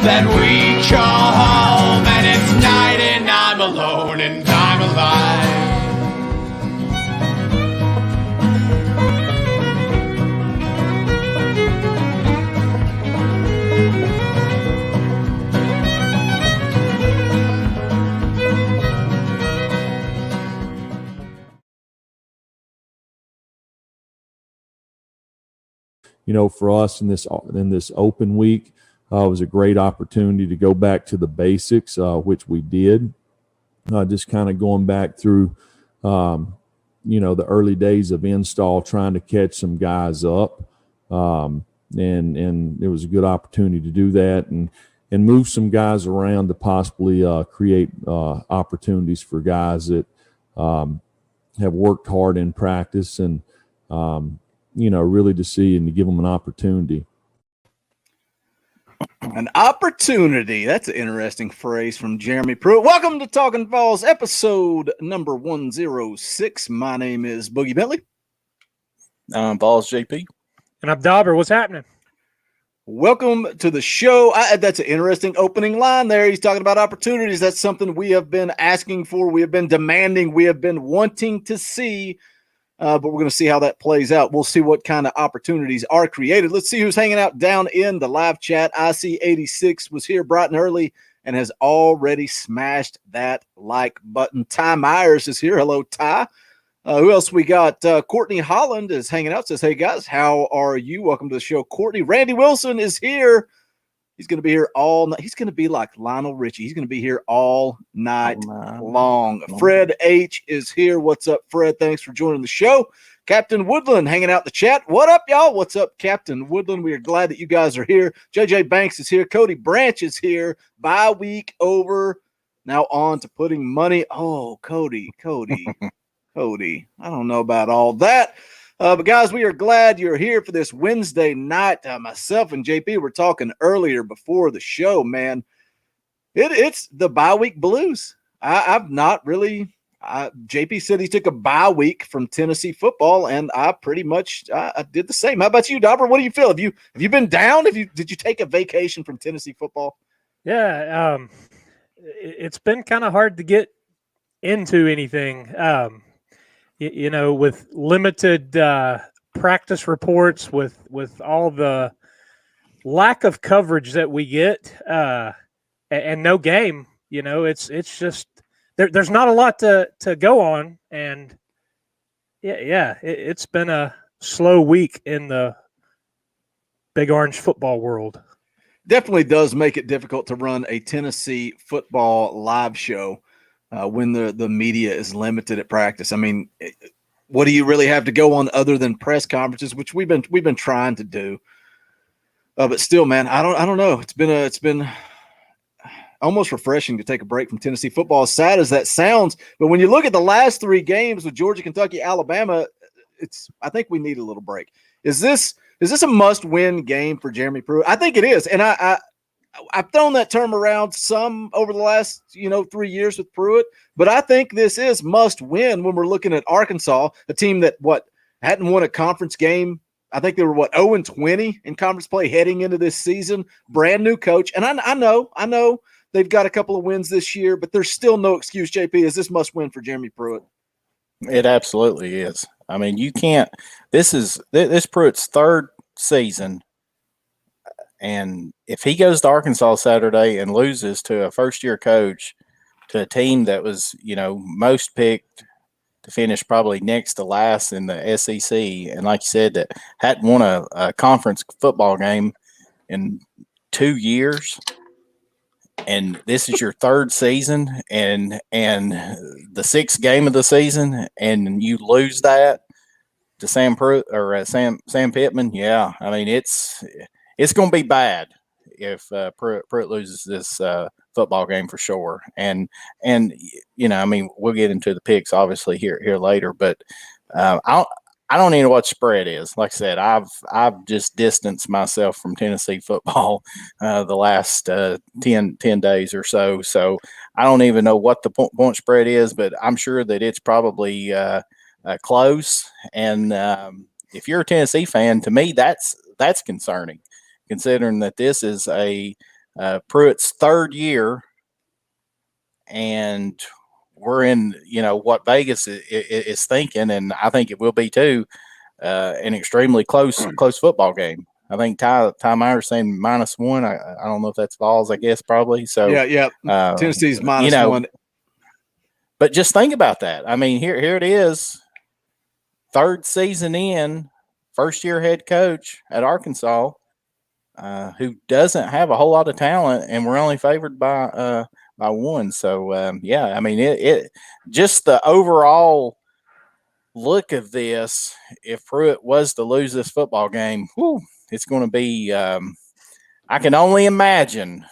that we call home, and it's night and I'm alone and I'm alive. You know, for us in this open week, it was a great opportunity to go back to the basics, which we did. Just kind of going back through, you know, the early days of install, trying to catch some guys up, and it was a good opportunity to do that and move some guys around to possibly create opportunities for guys that have worked hard in practice and you know, really to see and to give them an opportunity. An opportunity. That's an interesting phrase from Jeremy Pruitt. Welcome to Talkin VAWLS, episode number 106. My name is Boogie Bentley. I'm Vols JP. And I'm Dobber. What's happening? Welcome to the show. That's an interesting opening line there. He's talking about opportunities. That's something we have been asking for. We have been demanding. We have been wanting to see. But we're going to see how that plays out. We'll see what kind of opportunities are created. Let's see who's hanging out down in the live chat. IC86 was here bright and early and has already smashed that like button. Ty Myers is here. Hello, Ty. Who else we got? Courtney Holland is hanging out. Says, hey, guys, how are you? Welcome to the show, Courtney. Randy Wilson is here. He's going to be here all night. He's going to be like Lionel Richie. He's going to be here all night long. Fred H is here. What's up, Fred? Thanks for joining the show. Captain Woodland hanging out in the chat. What up, y'all? What's up, Captain Woodland? We are glad that you guys are here. JJ Banks is here. Cody Branch is here. Bye week over. Now on to putting money. Oh, Cody. I don't know about all that. But guys, we are glad you're here for this Wednesday night. Myself and JP were talking earlier before the show, man. It's the bye week blues. I've not really. JP said he took a bye week from Tennessee football, and I pretty much I did the same. How about you, Dobber? What do you feel? Have you been down? Did you take a vacation from Tennessee football? Yeah, it's been kind of hard to get into anything. You know, with limited practice reports, with all the lack of coverage that we get, and no game, you know, it's just there's not a lot to go on, and it's been a slow week in the Big Orange football world. Definitely does make it difficult to run a Tennessee football live show. When the media is limited at practice. I mean, what do you really have to go on other than press conferences, which we've been trying to do? But still, man, I don't know. It's been almost refreshing to take a break from Tennessee football, as sad as that sounds. But when you look at the last three games with Georgia, Kentucky, Alabama, I think we need a little break. Is this a must-win game for Jeremy Pruitt? I think it is, and I've thrown that term around some over the last, 3 years with Pruitt, but I think this is must win when we're looking at Arkansas, a team that hadn't won a conference game. I think they were 0-20 in conference play heading into this season. Brand new coach, and I know they've got a couple of wins this year, but there's still no excuse. JP, is this must win for Jeremy Pruitt? It absolutely is. I mean, you can't. This Pruitt's third season. And if he goes to Arkansas Saturday and loses to a first-year coach, to a team that was, most picked to finish probably next to last in the SEC, and like you said, that hadn't won a conference football game in 2 years, and this is your third season and the sixth game of the season, and you lose that to Sam Pruitt or Sam Pittman, yeah, I mean it's going to be bad if Pruitt loses this football game for sure. And I mean, we'll get into the picks obviously here later, but I don't even know what spread is. Like I said, I've just distanced myself from Tennessee football the last 10 days or so. So I don't even know what the point spread is, but I'm sure that it's probably close. And if you're a Tennessee fan, to me, that's concerning, considering that this is a Pruitt's third year, and we're in, what Vegas is thinking, and I think it will be too, an extremely close football game. I think Ty Meyer's saying -1. I don't know if that's Vols, I guess, probably. So yeah. Tennessee's -1. But just think about that. I mean, here it is, third season in, first year head coach at Arkansas, who doesn't have a whole lot of talent, and we're only favored by 1. So I mean, it just the overall look of this. If Pruitt was to lose this football game, it's going to be. I can only imagine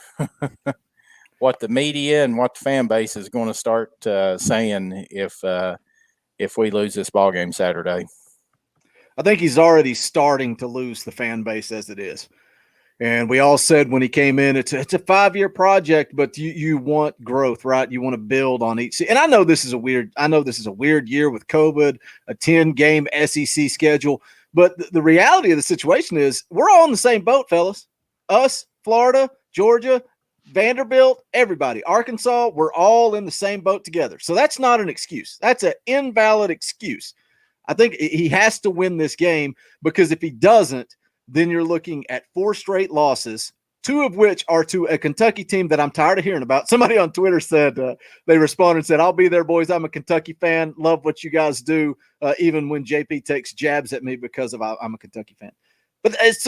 what the media and what the fan base is going to start saying if we lose this ball game Saturday. I think he's already starting to lose the fan base as it is. And we all said when he came in, it's a 5-year project, but you want growth, right? You want to build on each. And I know this is a weird year with COVID, a 10-game SEC schedule. But the reality of the situation is we're all in the same boat, fellas. Us, Florida, Georgia, Vanderbilt, everybody, Arkansas, we're all in the same boat together. So that's not an excuse. That's an invalid excuse. I think he has to win this game, because if he doesn't, then you're looking at 4 straight losses, 2 of which are to a Kentucky team that I'm tired of hearing about. Somebody on Twitter said, they responded and said, "I'll be there, boys. I'm a Kentucky fan. Love what you guys do, even when JP takes jabs at me because of I'm a Kentucky fan." But it's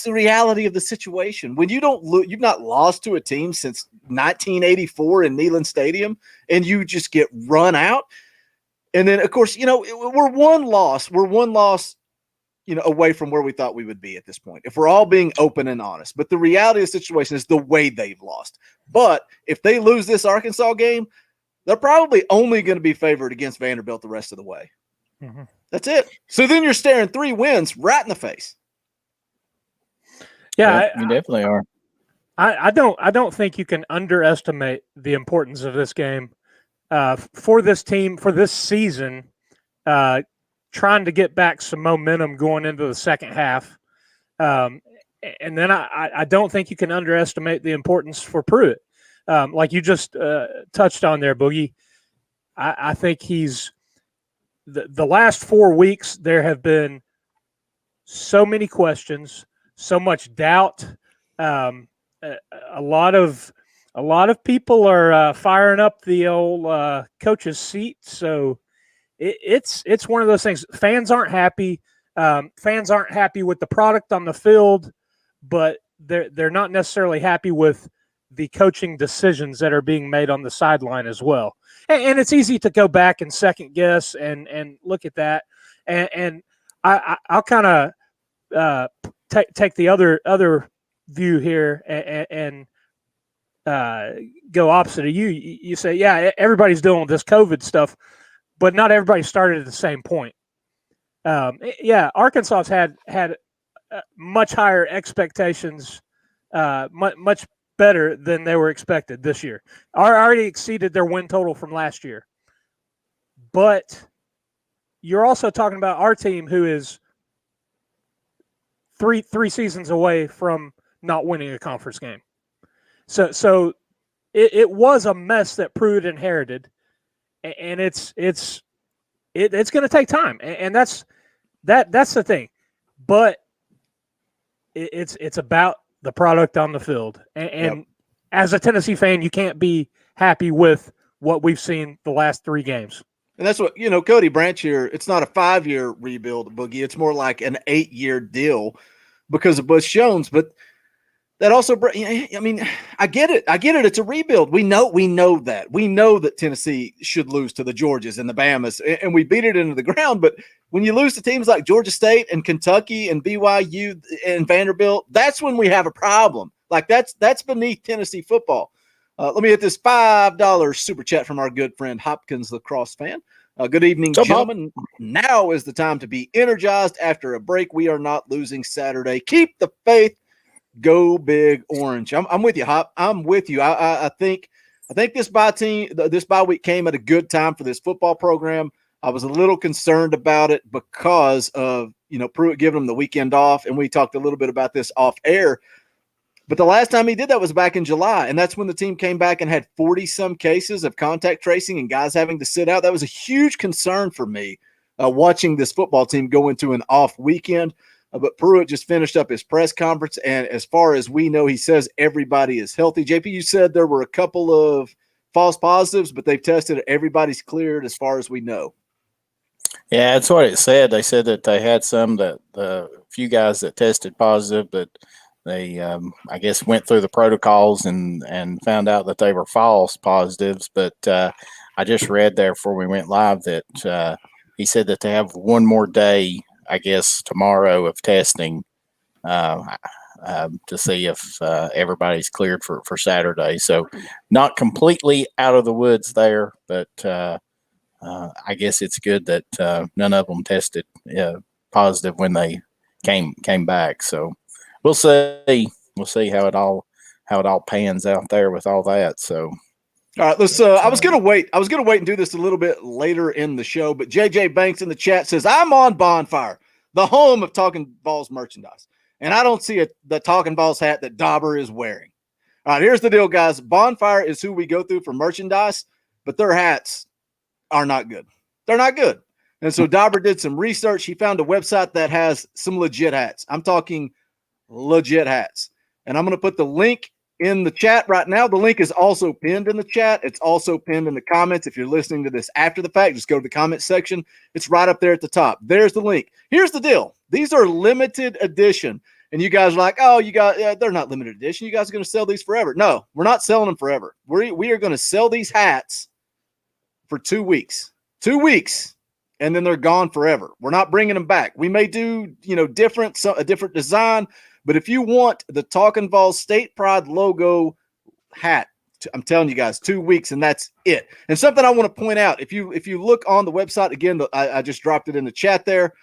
the reality of the situation. When you you've not lost to a team since 1984 in Neyland Stadium, and you just get run out. And then, of course, we're one loss, away from where we thought we would be at this point, if we're all being open and honest. But the reality of the situation is the way they've lost. But if they lose this Arkansas game, they're probably only going to be favored against Vanderbilt the rest of the way. Mm-hmm. That's it. So then you're staring 3 wins right in the face. Yeah, you definitely are. I don't think you can underestimate the importance of this game for this team, for this season, trying to get back some momentum going into the second half. And then I don't think you can underestimate the importance for Pruitt. Like you just touched on there, Boogie. I think he's the last 4 weeks, there have been so many questions, so much doubt. A lot of people are firing up the old coach's seat. So it's one of those things. Fans aren't happy. Fans aren't happy with the product on the field, but they're not necessarily happy with the coaching decisions that are being made on the sideline as well. And it's easy to go back and second guess and look at that. And I'll kind of take the other view here and go opposite of you. You say, yeah, everybody's dealing with this COVID stuff, but not everybody started at the same point. Arkansas's had much higher expectations, much better than they were expected this year. Already exceeded their win total from last year. But you're also talking about our team, who is three seasons away from not winning a conference game. So it was a mess that Pruitt inherited, and it's going to take time, and that's the thing. But it's about the product on the field, and as a Tennessee fan, you can't be happy with what we've seen the last 3 games. And that's what, Cody Branch here, it's not a 5-year rebuild, Boogie. It's more like an 8-year deal because of Butch Jones. But that also, I mean, I get it. It's a rebuild. We know that. We know that Tennessee should lose to the Georgias and the Bamas, and we beat it into the ground. But when you lose to teams like Georgia State and Kentucky and BYU and Vanderbilt, that's when we have a problem. Like that's beneath Tennessee football. Let me hit this $5 super chat from our good friend Hopkins lacrosse fan. Good evening, gentlemen. Now is the time to be energized after a break. We are not losing Saturday. Keep the faith. Go Big Orange. I'm with you, Hop. I'm with you. I think this bye week came at a good time for this football program. I was a little concerned about it because of Pruitt giving them the weekend off, and we talked a little bit about this off air. But the last time he did that was back in July, and that's when the team came back and had 40-some cases of contact tracing and guys having to sit out. That was a huge concern for me watching this football team go into an off weekend. But Pruitt just finished up his press conference, and as far as we know, he says everybody is healthy. JP, you said there were a couple of false positives, but they've tested it. Everybody's cleared as far as we know. Yeah, that's what it said. They said that they had some that a few guys that tested positive, but they, I guess, went through the protocols and found out that they were false positives. But I just read there before we went live that he said that they have one more day, I guess, tomorrow of testing to see if everybody's cleared for Saturday. So not completely out of the woods there, but I guess it's good that none of them tested positive when they came back. So we'll see how it all pans out there with all that. So all right, let's I was gonna wait and do this a little bit later in the show, but JJ Banks in the chat says, I'm on Bonfire, the home of Talkin VAWLS merchandise, and I don't see the Talkin VAWLS hat that Dobber is wearing. All right, here's the deal, guys. Bonfire is who we go through for merchandise, but their hats are not good. They're not good. And so Dobber did some research. He found a website that has some legit hats. I'm talking legit hats. And I'm going to put the link in the chat right now. The link is also pinned in the chat. It's also pinned in the comments. If you're listening to this after the fact, just go to the comment section. It's right up there at the top. There's the link. Here's the deal. These are limited edition. And you guys are like, oh, they're not limited edition. You guys are going to sell these forever. No, we're not selling them forever. We are going to sell these hats for 2 weeks. 2 weeks, and then they're gone forever. We're not bringing them back. We may do, a different design, but if you want the Talkin VAWLS State Pride logo hat, I'm telling you guys, 2 weeks, and that's it. And something I want to point out, if you look on the website, again, I just dropped it in the chat there,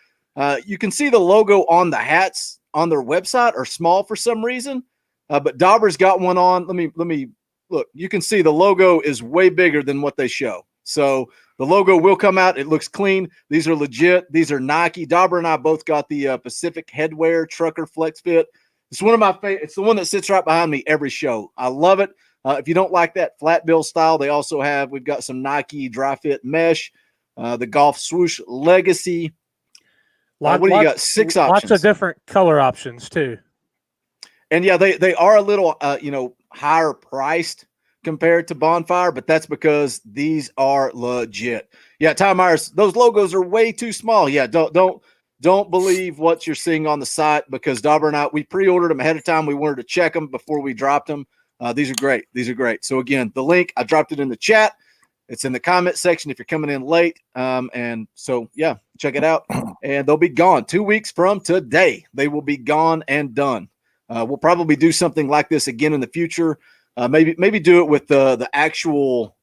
you can see the logo on the hats on their website are small for some reason, but Dobber's got one on. Let me look. You can see the logo is way bigger than what they show. So the logo will come out. It looks clean. These are legit. These are Nike. Dobber and I both got the Pacific Headwear Trucker Flex Fit. It's one of my favorite. It's the one that sits right behind me every show. I love it. If you don't like that flat bill style, they also have, we've got some Nike Dry Fit Mesh, the Golf Swoosh Legacy. What do you got? 6 options. Lots of different color options too. And yeah, they are a little, higher priced compared to Bonfire, but that's because these are legit. Yeah, Ty Myers, those logos are way too small. Yeah, don't believe what you're seeing on the site, because Dobber and I, we pre-ordered them ahead of time. We wanted to check them before we dropped them. These are great. These are great. So again, the link, I dropped it in the chat. It's in the comment section if you're coming in late. And so, yeah, check it out. And they'll be gone 2 weeks from today. They will be gone and done. We'll probably do something like this again in the future. Maybe do it with the actual,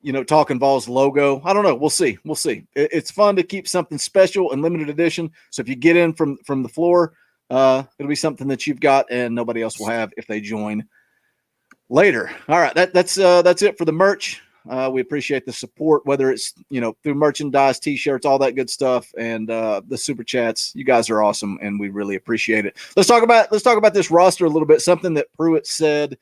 Talkin VAWLS logo. I don't know. We'll see. It's fun to keep something special and limited edition. So if you get in from the floor, it'll be something that you've got and nobody else will have if they join later. All right. That's it for the merch. We appreciate the support, whether it's, through merchandise, t-shirts, all that good stuff. And the super chats. You guys are awesome and we really appreciate it. Let's talk about this roster a little bit. Something that Pruitt said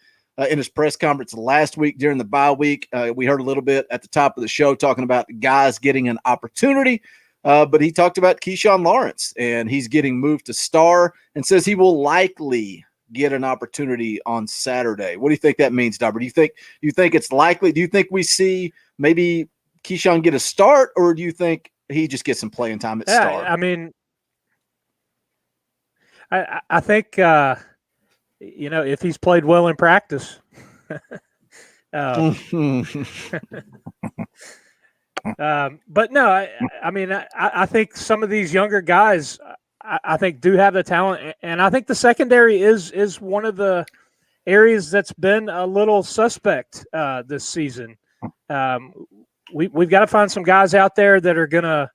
in his press conference last week during the bye week. We heard a little bit at the top of the show talking about guys getting an opportunity, but he talked about Keyshawn Lawrence, and he's getting moved to star and says he will likely get an opportunity on Saturday. What do you think that means, Dobber? Do you think it's likely? Do you think we see maybe Keyshawn get a start, or do you think he just gets some playing time at star? I mean, I think if he's played well in practice. But no, I think some of these younger guys, I think do have the talent, and I think the secondary is one of the areas that's been a little suspect this season. We've got to find some guys out there that are gonna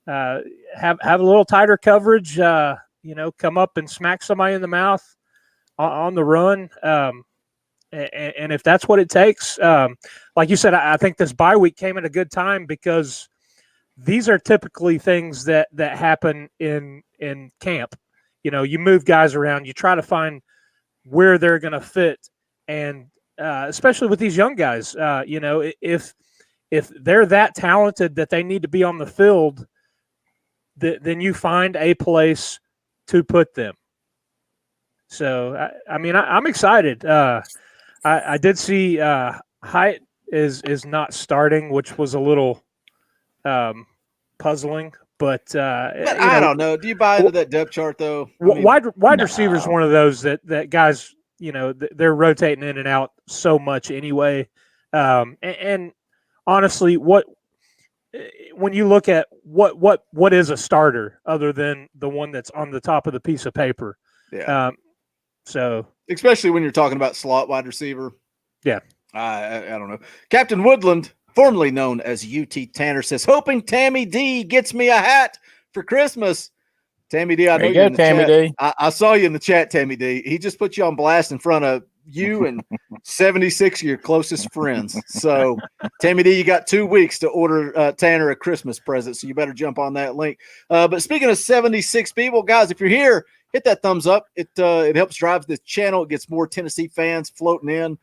have a little tighter coverage. Come up and smack somebody in the mouth on the run. And if that's what it takes, like you said, I think this bye week came at a good time, because these are typically things that happen in camp. You move guys around, you try to find where they're going to fit, and especially with these young guys, if they're that talented that they need to be on the field, then you find a place to put them. So I'm excited. I did see Hyatt is not starting, which was a little puzzling. But I don't know. Do you buy into that depth chart though? Wide receiver is one of those that guys, they're rotating in and out so much anyway. And honestly, when you look at what is a starter other than the one that's on the top of the piece of paper? Yeah. So especially when you're talking about slot wide receiver. Yeah. I don't know. Captain Woodland, formerly known as UT Tanner, says, hoping Tammy D gets me a hat for Christmas. Tammy D, I know you're in the Tammy chat. D. I saw you in the chat, Tammy D. He just put you on blast in front of you and 76 of your closest friends. So, Tammy D, you got 2 weeks to order Tanner a Christmas present, so you better jump on that link. But speaking of 76 people, guys, if you're here, hit that thumbs up. It helps drive the channel. It gets more Tennessee fans floating in.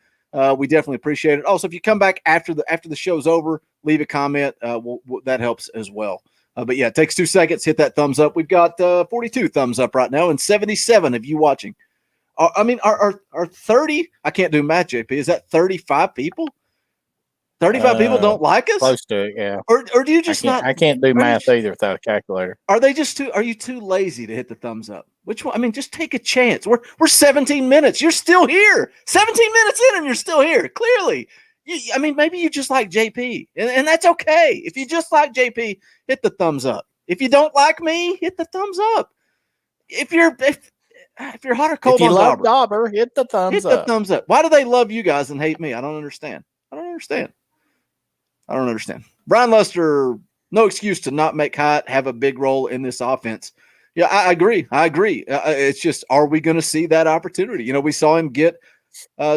We definitely appreciate it. Also, if you come back after the show's over, leave a comment. That helps as well. But yeah, it takes 2 seconds. Hit that thumbs up. We've got 42 thumbs up right now and 77 of you watching. Are 30? I can't do math, JP. Is that 35 people? 35 people don't like us? Close to it, yeah. Or do you just not? I can't do math either without a calculator. Are you too lazy to hit the thumbs up? Which one? Just take a chance. We're 17 minutes. You're still here. 17 minutes in and you're still here. Clearly. Maybe you just like JP. And that's okay. If you just like JP, hit the thumbs up. If you don't like me, hit the thumbs up. If you're hot or cold if you on love Dobber, hit the thumbs up. Hit the thumbs up. Why do they love you guys and hate me? I don't understand. Brian Luster, no excuse to not make Hyatt have a big role in this offense. Yeah, I agree. It's just, are we going to see that opportunity? We saw him get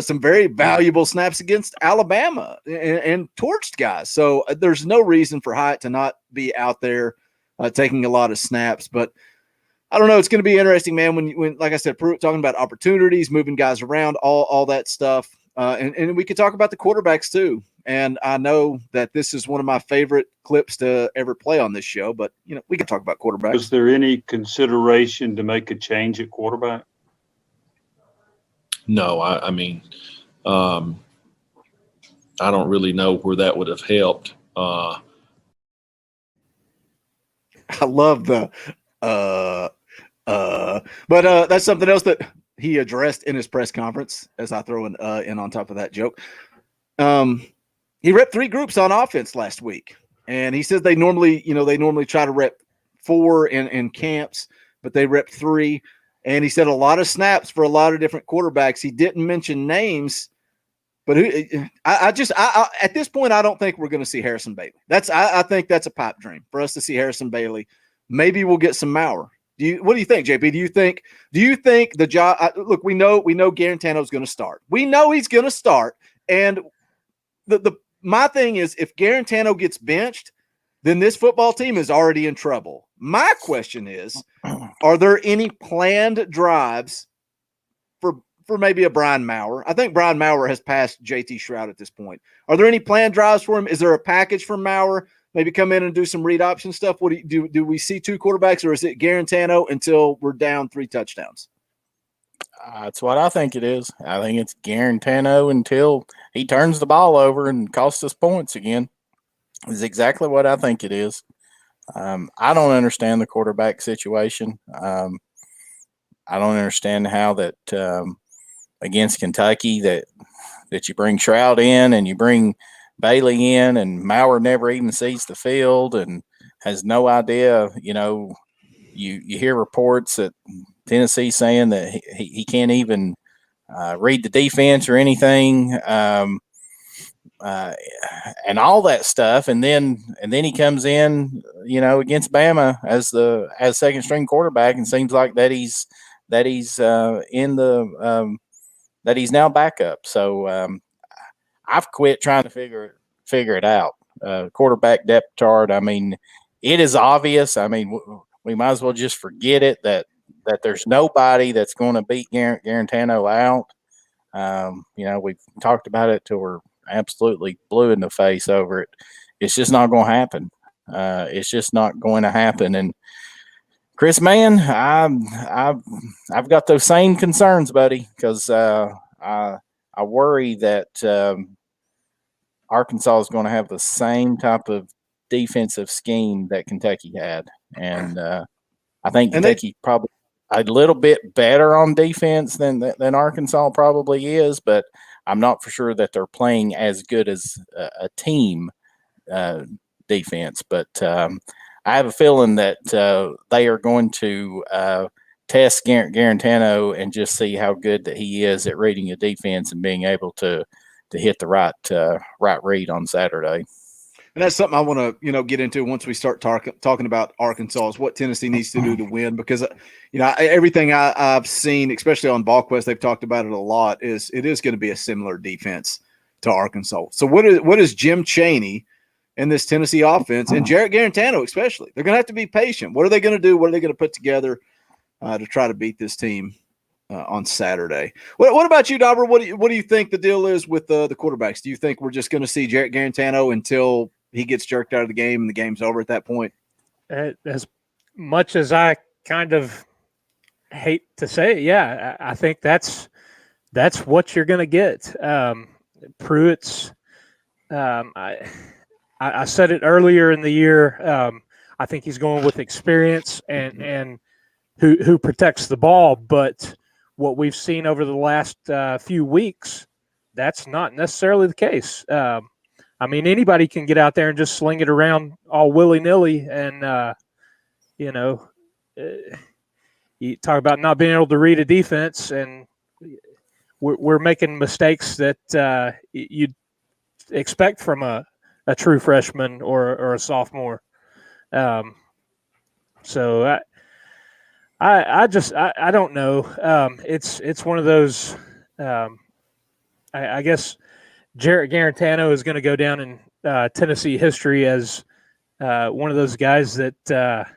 some very valuable snaps against Alabama and torched guys. So there's no reason for Hyatt to not be out there taking a lot of snaps. But I don't know. It's going to be interesting, man. When like I said, Pruitt talking about opportunities, moving guys around, all that stuff. And we could talk about the quarterbacks too. And I know that this is one of my favorite clips to ever play on this show, but we can talk about quarterbacks. Was there any consideration to make a change at quarterback? No, I don't really know where that would have helped. I love the but that's something else that he addressed in his press conference, as I throw in on top of that joke. He repped 3 groups on offense last week, and he says they normally try to rep 4 in camps, but they rep 3. And he said a lot of snaps for a lot of different quarterbacks. He didn't mention names, but at this point, I don't think we're going to see Harrison Bailey. I think that's a pipe dream for us to see Harrison Bailey. Maybe we'll get some Maurer. What do you think, JP? Do you think the job? Look, we know Garantano is going to start. We know he's going to start, and my thing is, if Garantano gets benched, then this football team is already in trouble. My question is, are there any planned drives for maybe a Brian Maurer? I think Brian Maurer has passed JT Shroud at this point. Are there any planned drives for him? Is there a package for Maurer? Maybe come in and do some read option stuff. What do we see 2 quarterbacks, or is it Garantano until we're down 3 touchdowns? That's what I think it is. I think it's Garantano until he turns the ball over and costs us points again. Is exactly what I think it is. I don't understand the quarterback situation. I don't understand how that against Kentucky that you bring Shroud in and you bring Bailey in, and Maurer never even sees the field and has no idea. You hear reports that Tennessee saying that he can't even read the defense or anything. And all that stuff, and then he comes in, against Bama as second string quarterback, and seems like that he's now backup. So I've quit trying to figure it out. Quarterback depth chart. It is obvious. We might as well just forget it that that there's nobody that's going to beat Garantano out. We've talked about it till we're absolutely blue in the face over it. It's just not going to happen. It's just not going to happen. And Chris, man, I've got those same concerns, buddy, because I worry that Arkansas is going to have the same type of defensive scheme that Kentucky had, and I think Kentucky probably a little bit better on defense than Arkansas probably is, but I'm not for sure that they're playing as good as a team defense. But I have a feeling that they are going to test Garantano and just see how good that he is at reading a defense and being able to hit the right read on Saturday. And that's something I want to, get into once we start talking about Arkansas is what Tennessee needs to do to win, because, everything I've seen, especially on VolQuest, they've talked about it a lot, is it is going to be a similar defense to Arkansas. So what is Jim Chaney and this Tennessee offense, and Jarrett Garantano especially? They're going to have to be patient. What are they going to do? What are they going to put together to try to beat this team on Saturday? What about you, Dobber? What do you think the deal is with the quarterbacks? Do you think we're just going to see Jarrett Garantano until he gets jerked out of the game and the game's over at that point? As much as I kind of hate to say it, yeah, I think that's what you're going to get. Pruitt's, I said it earlier in the year. I think he's going with experience and who protects the ball. But what we've seen over the last few weeks, that's not necessarily the case. Anybody can get out there and just sling it around all willy-nilly, and you talk about not being able to read a defense, and we're making mistakes that you'd expect from a true freshman or a sophomore. So I don't know. It's one of those. I guess Jarrett Garantano is going to go down in Tennessee history as one of those guys that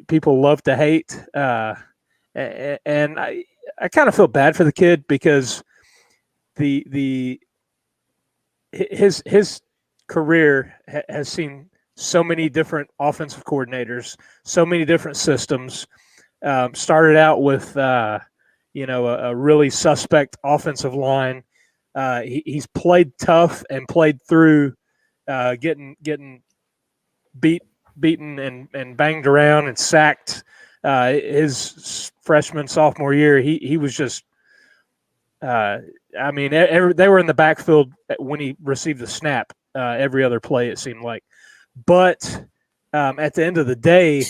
people love to hate. And I kind of feel bad for the kid, because his career has seen so many different offensive coordinators, so many different systems. Started out with a really suspect offensive line. He's played tough and played through getting beaten and banged around and sacked. His freshman, sophomore year, he was just they were in the backfield when he received the snap every other play, it seemed like. But at the end of the day,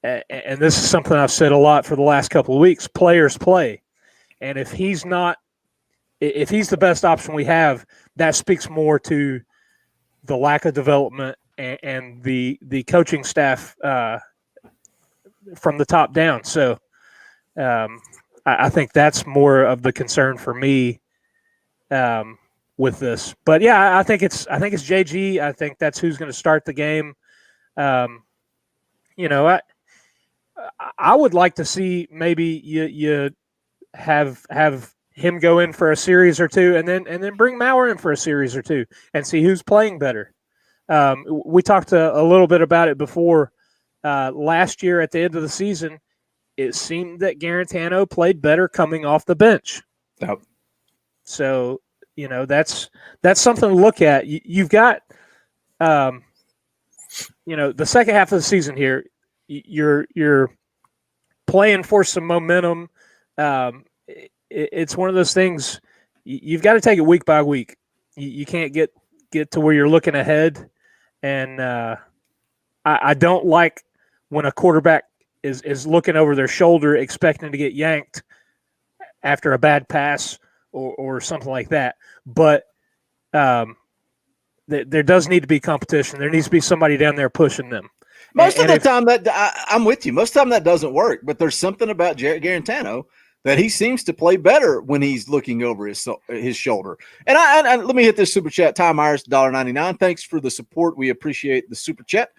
and this is something I've said a lot for the last couple of weeks, players play. And if he's the best option we have, that speaks more to the lack of development and the coaching staff from the top down. So I think that's more of the concern for me with this. But yeah, I think it's JG. I think that's who's going to start the game. I would like to see maybe you have him go in for a series or two, and then bring Maurer in for a series or two, and see who's playing better. We talked a little bit about it before. Last year at the end of the season, it seemed that Garantano played better coming off the bench. Yep. So that's something to look at. You've got the second half of the season here. You're playing for some momentum. It's one of those things. You've got to take it week by week. You can't get to where you're looking ahead. And I don't like when a quarterback is looking over their shoulder expecting to get yanked after a bad pass or something like that. But there does need to be competition. There needs to be somebody down there pushing them. Most of the time, I'm with you. Most of the time that doesn't work. But there's something about Jarrett Garantano that he seems to play better when he's looking over his shoulder. And I let me hit this super chat. Ty Myers, $1.99. Thanks for the support. We appreciate the super chat.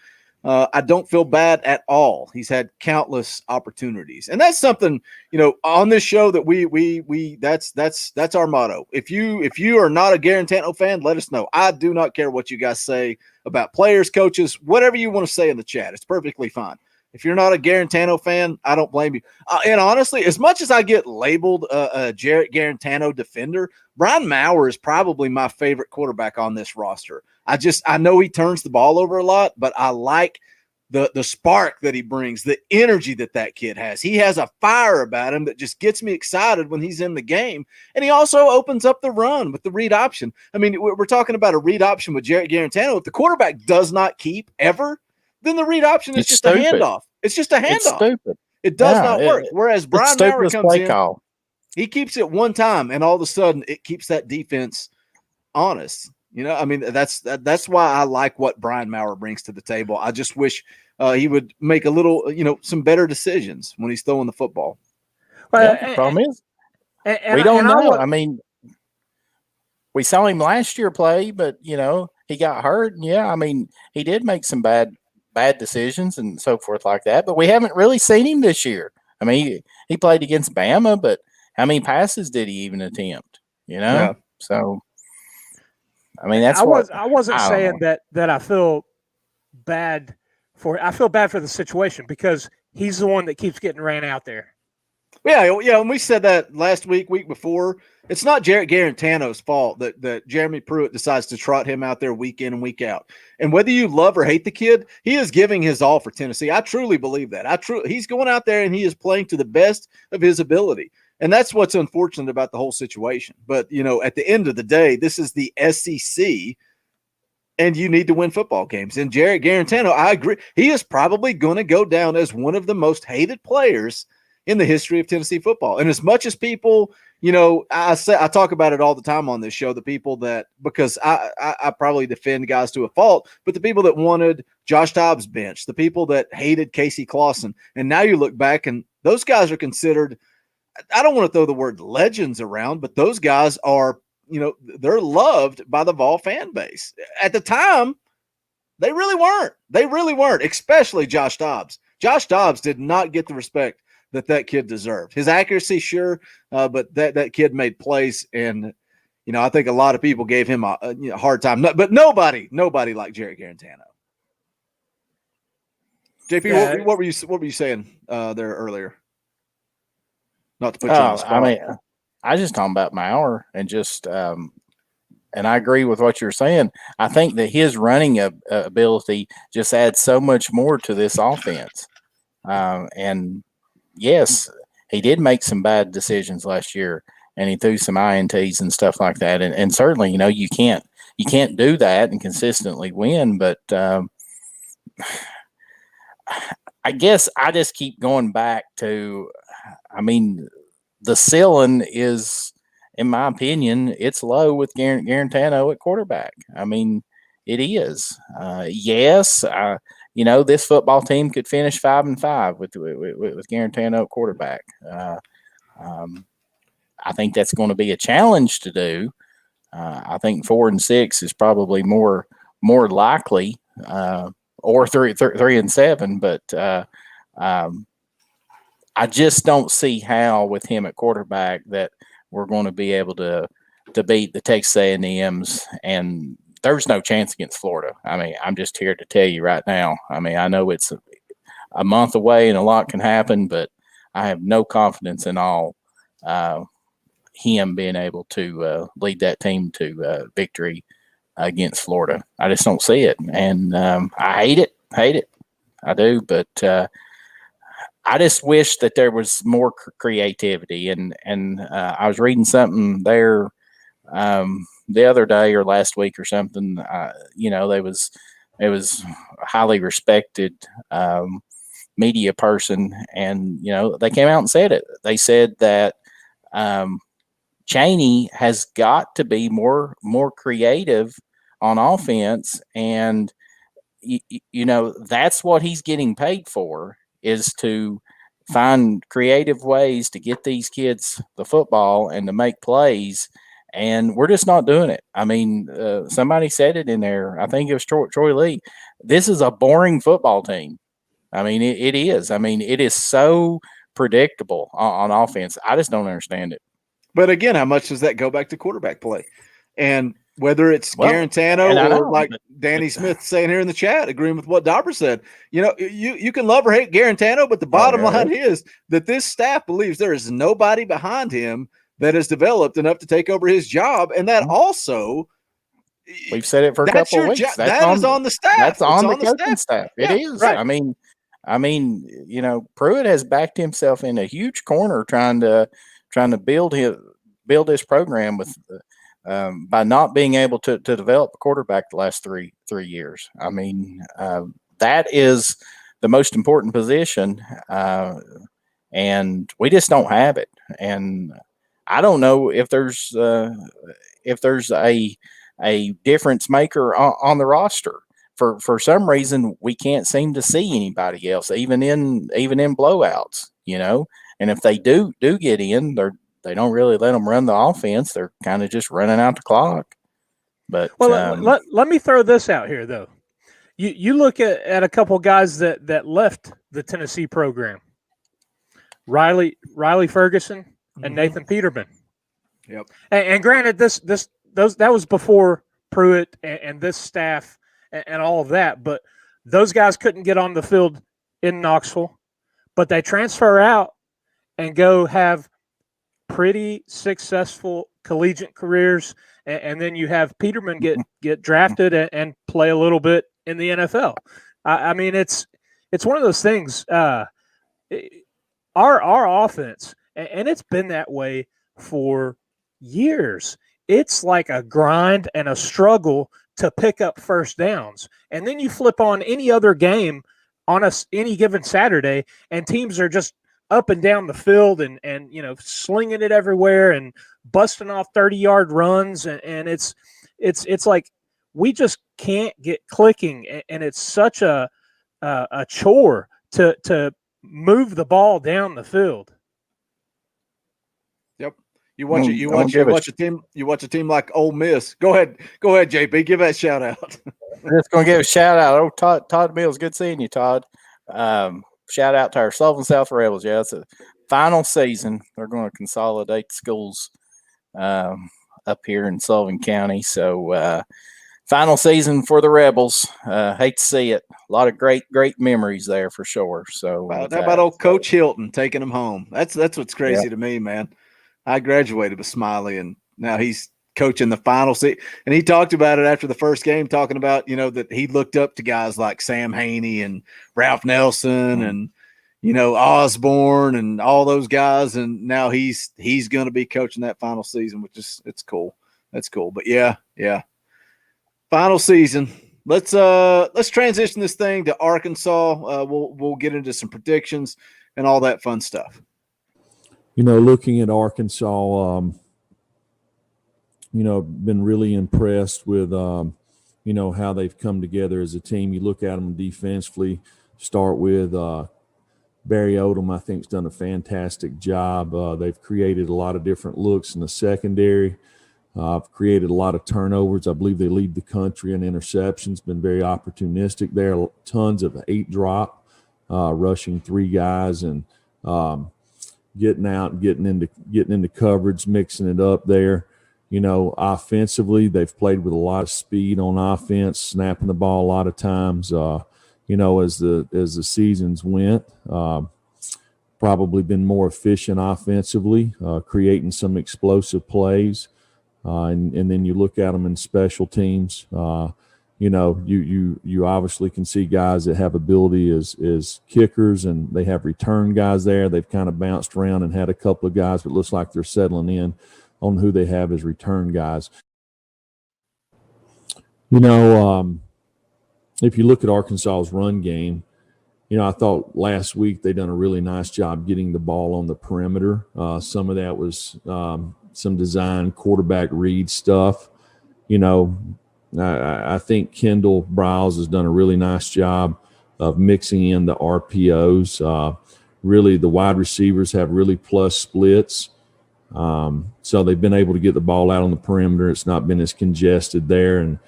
I don't feel bad at all. He's had countless opportunities, and that's something, you know, on this show that we that's our motto. If you are not a Garantano fan, let us know. I do not care what you guys say about players, coaches, whatever you want to say in the chat. It's perfectly fine. If you're not a Garantano fan, I don't blame you. And honestly, as much as I get labeled a Jarrett Garantano defender, Brian Maurer is probably my favorite quarterback on this roster. I know he turns the ball over a lot, but I like the spark that he brings, the energy that kid has. He has a fire about him that just gets me excited when he's in the game. And he also opens up the run with the read option. I mean, we're talking about a read option with Jarrett Garantano. If the quarterback does not keep ever, then the read option is just a handoff. It's just a handoff. It's stupid. It does not work. Whereas Brian Maurer comes in, call. He keeps it one time, and all of a sudden it keeps that defense honest. You know, I mean, that's why I like what Brian Maurer brings to the table. I just wish he would make a little, you know, some better decisions when he's throwing the football. Well, The problem is and we don't know. I I mean, we saw him last year play, but you know, he got hurt. And yeah, I mean, he did make some bad decisions and so forth like that. But we haven't really seen him this year. I mean, he played against Bama, but how many passes did he even attempt? You know, Yeah. So I mean, that's I wasn't saying that I feel bad for. I feel bad for the situation because he's the one that keeps getting ran out there. Yeah, and we said that last week before. It's not Jarrett Garantano's fault that Jeremy Pruitt decides to trot him out there week in and week out. And whether you love or hate the kid, he is giving his all for Tennessee. I truly believe that. He's going out there and he is playing to the best of his ability. And that's what's unfortunate about the whole situation. But, you know, at the end of the day, this is the SEC, and you need to win football games. And Jarrett Garantano, I agree, he is probably going to go down as one of the most hated players in the history of Tennessee football. And as much as people, you know, I talk about it all the time on this show, the people that, because I probably defend guys to a fault, but the people that wanted Josh Dobbs bench, the people that hated Casey Clausen, and now you look back and those guys are considered, I don't want to throw the word legends around, but those guys are, you know, they're loved by the Vol fan base. At the time, they really weren't. They really weren't, especially Josh Dobbs. Josh Dobbs did not get the respect that kid deserved. His accuracy, sure, but that kid made plays, and you know, I think a lot of people gave him a hard time. But nobody liked Jarrett Garantano. JP, what were you saying there earlier? Not to put you on the spot. I mean, I just talking about Maurer and just and I agree with what you're saying. I think that his running ability just adds so much more to this offense, and yes, he did make some bad decisions last year, and he threw some INTs and stuff like that. And certainly, you know, you can't do that and consistently win. But I guess I just keep going back to, I mean, the ceiling is, in my opinion, it's low with Garantano at quarterback. I mean, it is. Yes, you know, this football team could finish 5-5 with Garantano at quarterback. I think that's going to be a challenge to do. I think 4-6 is probably more likely, or 3-7. But I just don't see how with him at quarterback that we're going to be able to beat the Texas A&Ms, and there's no chance against Florida. I mean, I'm just here to tell you right now. I mean, I know it's a month away and a lot can happen, but I have no confidence in all him being able to lead that team to victory against Florida. I just don't see it, and I hate it. I do, but I just wish that there was more creativity. And I was reading something there the other day or last week or something. You know, it was a highly respected media person, and you know, they came out and said it. They said that Chaney has got to be more creative on offense, and you know, that's what he's getting paid for, is to find creative ways to get these kids the football and to make plays. and we're just not doing it. I mean, somebody said it in there. I think it was Troy Lee. This is a boring football team. I mean, it is. I mean, it is so predictable on offense. I just don't understand it. But again, how much does that go back to quarterback play? And whether it's Garantano or like Danny Smith saying here in the chat, agreeing with what Dobber said, you can love or hate Garantano, but the bottom line is that this staff believes there is nobody behind him that has developed enough to take over his job. And that also, we've said it for a couple of weeks. That is on the staff. That's on the coaching staff. It is. Right. I mean, Pruitt has backed himself in a huge corner trying to build his program with by not being able to develop a quarterback the last three years. I mean, that is the most important position, and we just don't have it. And I don't know if there's a difference maker on the roster. For some reason, we can't seem to see anybody else, even in blowouts, And if they do get in, they don't really let them run the offense. They're kind of just running out the clock. But let me throw this out here though. You look at a couple guys that left the Tennessee program. Riley Ferguson and Nathan Peterman. Yep. And granted, that was before Pruitt and this staff and all of that, but those guys couldn't get on the field in Knoxville, but they transfer out and go have pretty successful collegiate careers, and then you have Peterman get drafted and play a little bit in the NFL. I mean, it's one of those things. Our offense, and it's been that way for years. It's like a grind and a struggle to pick up first downs, and then you flip on any other game on any given Saturday, and teams are just up and down the field and slinging it everywhere and busting off 30-yard runs. And it's like we just can't get clicking. And it's such a chore to move the ball down the field. Yep. You watch a team like Ole Miss. Go ahead, JP. Give that shout out. I'm just going to give a shout out. Oh, Todd Mills. Good seeing you, Todd. Shout out to our Sullivan South Rebels. Yeah, it's a final season. They're going to consolidate schools up here in Sullivan County. So final season for the Rebels. Hate to see it. A lot of great memories there for sure. So how about old Coach Hilton taking them home? That's what's crazy to me, man. I graduated with Smiley, and now he's coaching the final season. And he talked about it after the first game, talking about, that he looked up to guys like Sam Haney and Ralph Nelson and, Osborne and all those guys. And now he's going to be coaching that final season, which is, it's cool. That's cool. But yeah. Final season. Let's transition this thing to Arkansas. We'll get into some predictions and all that fun stuff. Looking at Arkansas, been really impressed with, how they've come together as a team. You look at them defensively, start with Barry Odom, I think, has done a fantastic job. They've created a lot of different looks in the secondary. Created a lot of turnovers. I believe they lead the country in interceptions, been very opportunistic there. Tons of 8-drop, rushing 3 guys and getting out and getting into coverage, mixing it up there. Offensively, they've played with a lot of speed on offense, snapping the ball a lot of times. As the seasons went, probably been more efficient offensively, creating some explosive plays. And then you look at them in special teams. You obviously can see guys that have ability as kickers, and they have return guys there. They've kind of bounced around and had a couple of guys, but it looks like they're settling in on who they have as return guys. If you look at Arkansas's run game, I thought last week they done a really nice job getting the ball on the perimeter. Some of that was some design quarterback read stuff. I think Kendall Browse has done a really nice job of mixing in the RPOs. Really, the wide receivers have really plus splits. So they've been able to get the ball out on the perimeter. It's not been as congested there. And,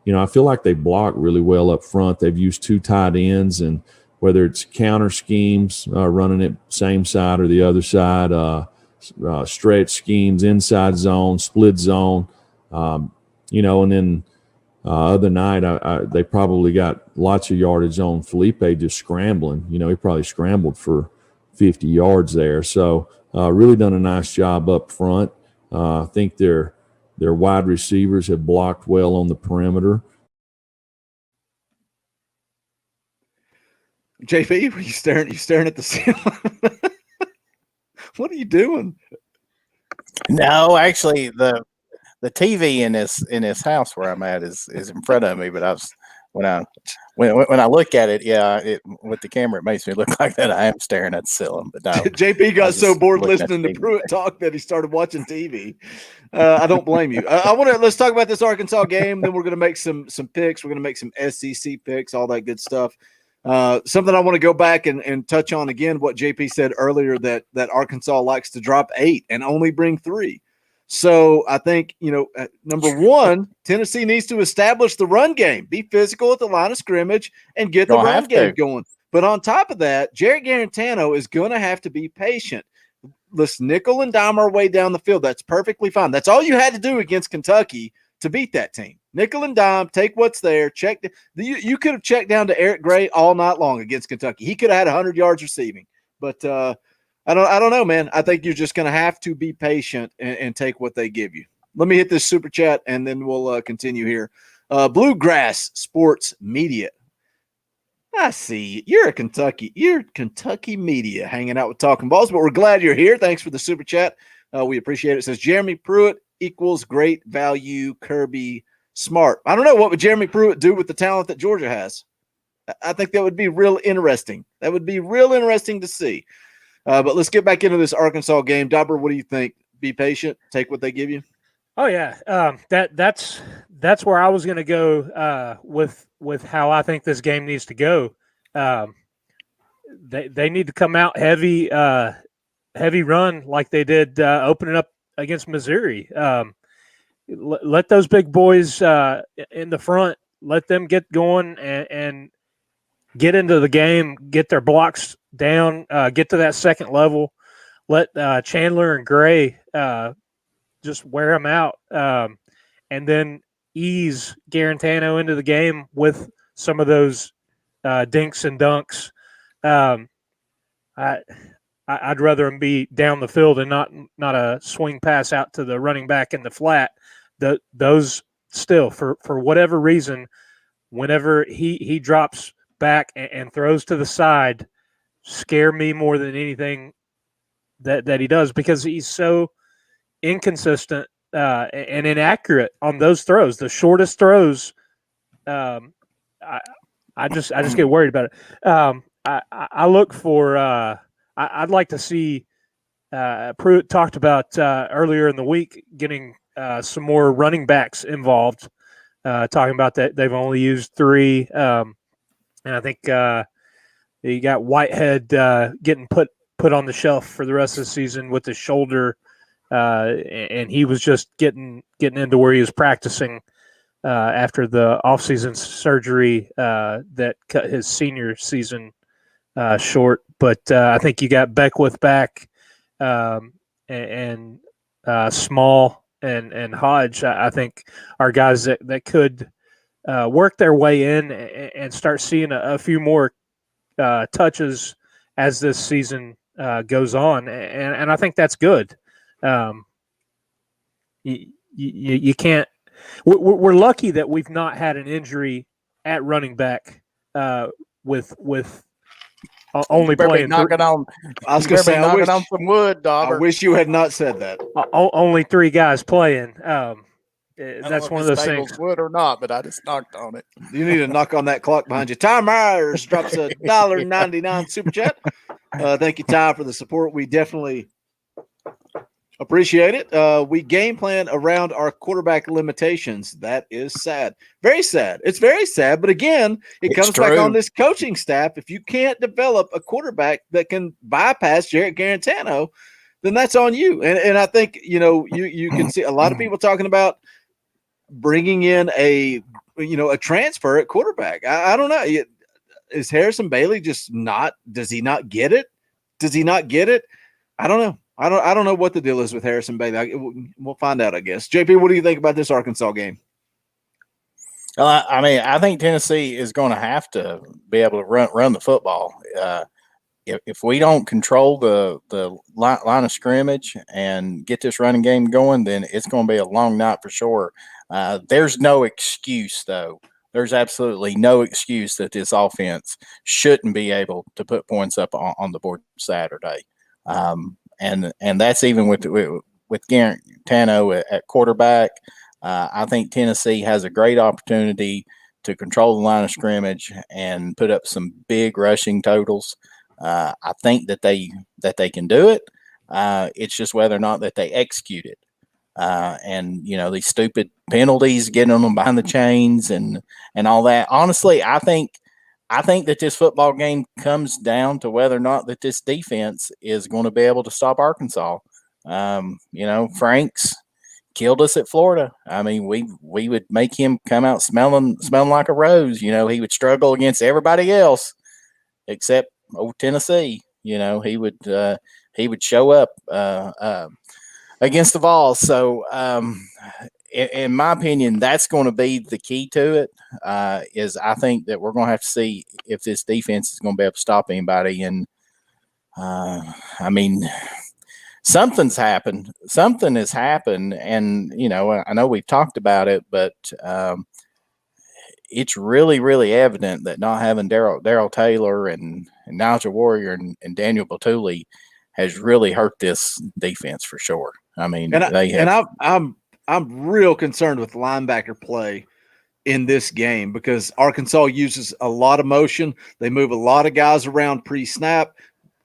I feel like they block really well up front. They've used 2 tight ends, and whether it's counter schemes, running it same side or the other side, stretch schemes, inside zone, split zone, and then other night they probably got lots of yardage on Felipe just scrambling. He probably scrambled for 50 yards there. So really done a nice job up front. I think their wide receivers have blocked well on the perimeter. JP, were you staring at the ceiling? What are you doing? No, actually, the TV in this house where I'm at is in front of me. But when I look at it, with the camera, it makes me look like that I am staring at the ceiling. But no, JP got so bored listening to Pruitt talk that he started watching TV. I don't blame you. Let's talk about this Arkansas game. Then we're going to make some picks. We're going to make some SEC picks, all that good stuff. Something I want to go back and touch on again, what JP said earlier, that Arkansas likes to drop 8 and only bring 3. So I think, number one, Tennessee needs to establish the run game, be physical at the line of scrimmage, and get the run game going. But on top of that, Jarrett Garantano is going to have to be patient. Let's nickel and dime our way down the field. That's perfectly fine. That's all you had to do against Kentucky to beat that team. Nickel and dime, take what's there. You could have checked down to Eric Gray all night long against Kentucky. He could have had 100 yards receiving. But I don't know, man. I think you're just going to have to be patient and take what they give you. Let me hit this super chat, and then we'll continue here. Bluegrass Sports Media. I see you're Kentucky media hanging out with Talkin VAWLS, but we're glad you're here. Thanks for the super chat. We appreciate it. It says Jeremy Pruitt equals great value, Kirby Smart. I don't know, what would Jeremy Pruitt do with the talent that Georgia has? I think that would be real interesting. That would be real interesting to see. But let's get back into this Arkansas game. Dobber, what do you think? Be patient, take what they give you. Oh yeah, that's where I was going to go with how I think this game needs to go. They need to come out heavy run like they did opening up against Missouri. Let those big boys in the front, let them get going and get into the game, get their blocks down, get to that second level. Let Chandler and Gray just wear them out, and then ease Garantano into the game with some of those dinks and dunks. I'd rather him be down the field and not a swing pass out to the running back in the flat. Those still, for whatever reason, whenever he drops back and throws to the side, scare me more than anything that he does, because he's so inconsistent and inaccurate on those throws. The shortest throws, I just get worried about it. I look for. I'd like to see. Pruitt talked about earlier in the week getting some more running backs involved. Talking about that they've only used 3, and I think you got Whitehead getting put on the shelf for the rest of the season with his shoulder, and he was just getting into where he was practicing after the offseason surgery that cut his senior season short. But I think you got Beckwith back, and Small and Hodge. I think are guys that could work their way in and start seeing a few more touches as this season goes on, and I think that's good. You can't. We're lucky that we've not had an injury at running back with only playing. Knocking on. I was going to say, knocking on some wood, Dobber. I wish you had not said that. Only 3 guys playing. That's one of those things. Wood or not, but I just knocked on it. You need to knock on that clock behind you. Ty Myers drops a $1.99 super chat. Thank you, Ty, for the support. We definitely appreciate it. We game plan around our quarterback limitations. That is sad. Very sad. It's very sad. But again, it comes back on this coaching staff. If you can't develop a quarterback that can bypass Jarrett Garantano, then that's on you. And I think, you can see a lot of people talking about bringing in a transfer at quarterback. I don't know. Is Harrison Bailey just does he not get it? Does he not get it? I don't know. I don't know what the deal is with Harrison Bailey. We'll find out, I guess. JP, what do you think about this Arkansas game? Well, I mean, I think Tennessee is going to have to be able to run the football. If we don't control the line of scrimmage and get this running game going, then it's going to be a long night for sure. There's no excuse, though. There's absolutely no excuse that this offense shouldn't be able to put points up on the board Saturday. And that's even with Garantano at quarterback. I think Tennessee has a great opportunity to control the line of scrimmage and put up some big rushing totals. I think that they can do it. It's just whether or not that they execute it. And these stupid penalties, getting them behind the chains and all that. Honestly, I think that this football game comes down to whether or not that this defense is going to be able to stop Arkansas. Franks killed us at Florida. I mean, we would make him come out smelling like a rose. He would struggle against everybody else except Tennessee. He would show up against the Vols. So, in my opinion, that's going to be the key to it. Is I think that we're going to have to see if this defense is going to be able to stop anybody. And I mean, something's happened. Something has happened, and I know we've talked about it, but it's really, really evident that not having Darrell Taylor and Nigel Warrior and Daniel Batuli has really hurt this defense for sure. I mean, I'm real concerned with linebacker play in this game because Arkansas uses a lot of motion. They move a lot of guys around pre-snap.